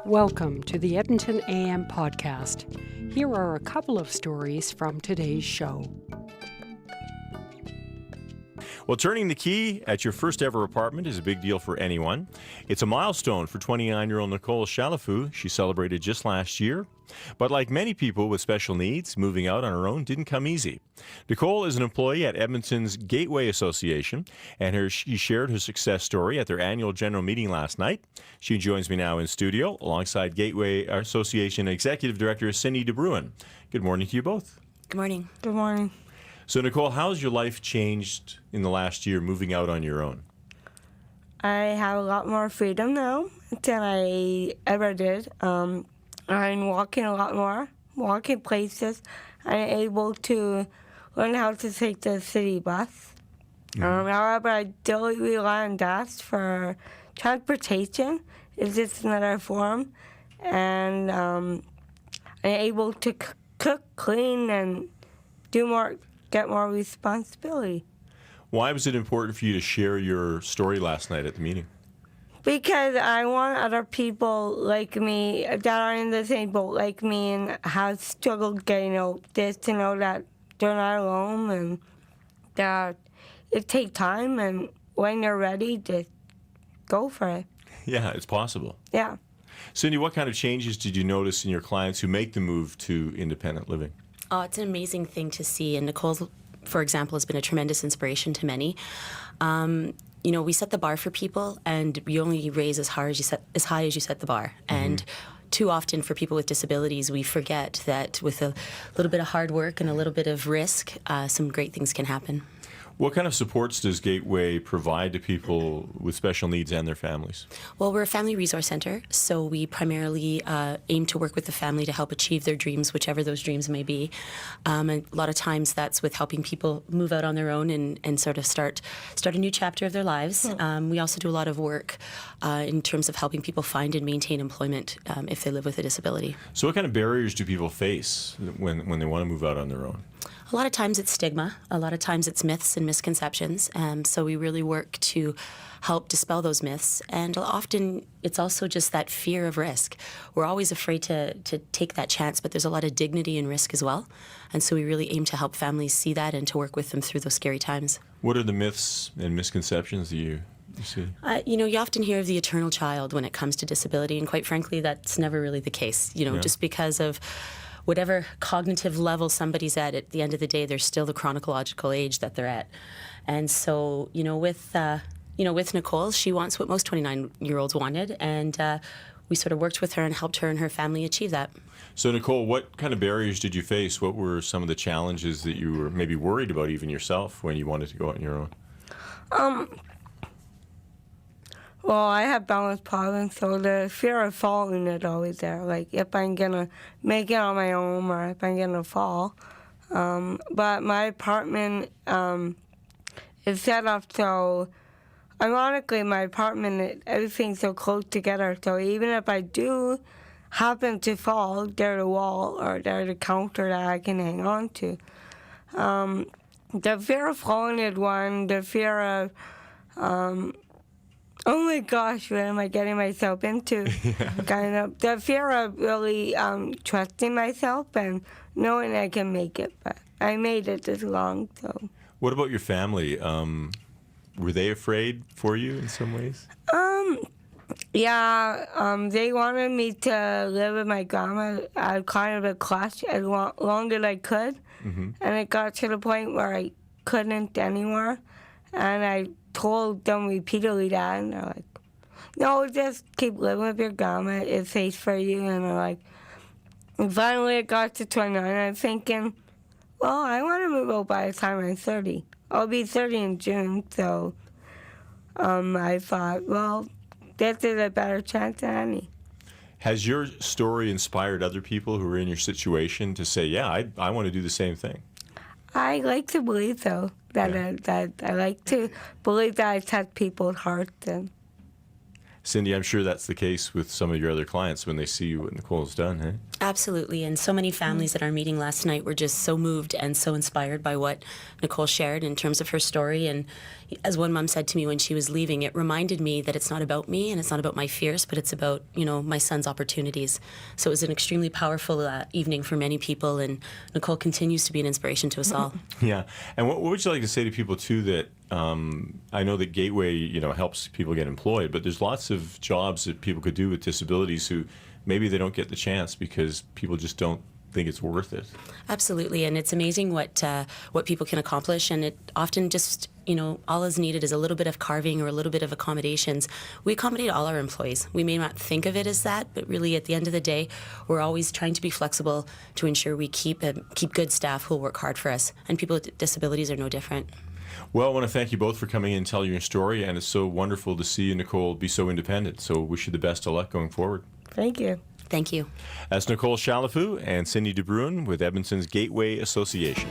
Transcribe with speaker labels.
Speaker 1: Welcome to the Edmonton AM podcast. Here are a couple of stories from today's show.
Speaker 2: Well, turning the key at your first ever apartment is a big deal for anyone. It's a milestone for 29-year-old Nicole Chalifoux. She celebrated just last year. But like many people with special needs, moving out on her own didn't come easy. Nicole is an employee at Edmonton's Gateway Association, and she shared her success story at their annual general meeting last night. She joins me now in studio alongside Gateway Association Executive Director Cindy de Bruijn. Good morning to you both.
Speaker 3: Good morning.
Speaker 4: Good morning.
Speaker 2: So, Nicole, how has your life changed in the last year moving out on your own?
Speaker 4: I have a lot more freedom now than I ever did. I'm walking a lot more, walking places. I'm able to learn how to take the city bus. However, I still rely on that for transportation. It's just another form. And I'm able to cook, clean, and get more responsibility.
Speaker 2: Why was it important for you to share your story last night at the meeting?
Speaker 4: Because I want other people like me that are in the same boat like me and have struggled getting out this to know that they're not alone and that it takes time, and when you're ready, just go for it.
Speaker 2: Yeah, it's possible.
Speaker 4: Yeah.
Speaker 2: Cindy, what kind of changes did you notice in your clients who make the move to independent living?
Speaker 3: Oh, it's an amazing thing to see, and Nicole, for example, has been a tremendous inspiration to many. We set the bar for people, and you only raise as high as you set the bar. Mm-hmm. And too often for people with disabilities, we forget that with a little bit of hard work and a little bit of risk, some great things can happen.
Speaker 2: What kind of supports does Gateway provide to people with special needs and their families?
Speaker 3: Well, we're a family resource center, so we primarily aim to work with the family to help achieve their dreams, whichever those dreams may be. And a lot of times that's with helping people move out on their own and sort of start a new chapter of their lives. We also do a lot of work in terms of helping people find and maintain employment if they live with a disability.
Speaker 2: So what kind of barriers do people face when they want to move out on their own?
Speaker 3: A lot of times it's stigma. A lot of times it's myths and misconceptions. So we really work to help dispel those myths. And often it's also just that fear of risk. We're always afraid to take that chance, but there's a lot of dignity in risk as well. And so we really aim to help families see that and to work with them through those scary times.
Speaker 2: What are the myths and misconceptions that you see?
Speaker 3: You often hear of the eternal child when it comes to disability. And quite frankly, that's never really the case. Just because of whatever cognitive level somebody's at the end of the day, they're still the chronological age that they're at. And so, with Nicole, she wants what most 29-year-olds wanted, and we sort of worked with her and helped her and her family achieve that.
Speaker 2: So, Nicole, what kind of barriers did you face? What were some of the challenges that you were maybe worried about even yourself when you wanted to go out on your own?
Speaker 4: Well, I have balance problems, so the fear of falling is always there. Like, if I'm going to make it on my own or if I'm going to fall. But my apartment is set up so, ironically, my apartment, everything's so close together. So even if I do happen to fall, there's a wall or there's a counter that I can hang on to. The fear of falling is one. The fear of oh my gosh, what am I getting myself into? Kind of the fear of really trusting myself and knowing I can make it. But I made it this long, so.
Speaker 2: What about your family? Were they afraid for you in some ways?
Speaker 4: Yeah, they wanted me to live with my grandma at kind of a class as long as I could. Mm-hmm. And it got to the point where I couldn't anymore. And I told them repeatedly that, and they're like, no, just keep living with your grandma. It's safe for you. And they're like, and finally it got to 29, and I'm thinking, well, I want to move out by the time I'm 30. I'll be 30 in June, so I thought, well, this is a better chance than any.
Speaker 2: Has your story inspired other people who are in your situation to say, yeah, I want to do the same thing? I
Speaker 4: like to believe so. That I like to believe that I touch people's hearts. And
Speaker 2: Cindy, I'm sure that's the case with some of your other clients when they see what Nicole's done, eh?
Speaker 3: Absolutely. And so many families at our meeting last night were just so moved and so inspired by what Nicole shared in terms of her story. And as one mom said to me when she was leaving, it reminded me that it's not about me and it's not about my fears, but it's about, my son's opportunities. So it was an extremely powerful evening for many people, and Nicole continues to be an inspiration to us all.
Speaker 2: Yeah. And what would you like to say to people, too, that I know that Gateway, helps people get employed, but there's lots of jobs that people could do with disabilities who maybe they don't get the chance because people just don't think it's worth it.
Speaker 3: Absolutely, and it's amazing what people can accomplish, and it often just, all is needed is a little bit of carving or a little bit of accommodations. We accommodate all our employees. We may not think of it as that, but really at the end of the day, we're always trying to be flexible to ensure we keep good staff who will work hard for us, and people with disabilities are no different.
Speaker 2: Well, I want to thank you both for coming in and telling your story, and it's so wonderful to see you, Nicole, be so independent. So wish you the best of luck going forward.
Speaker 4: Thank you.
Speaker 3: Thank you.
Speaker 2: That's Nicole Chalifoux and Cindy de Bruijn with Edmonton's Gateway Association.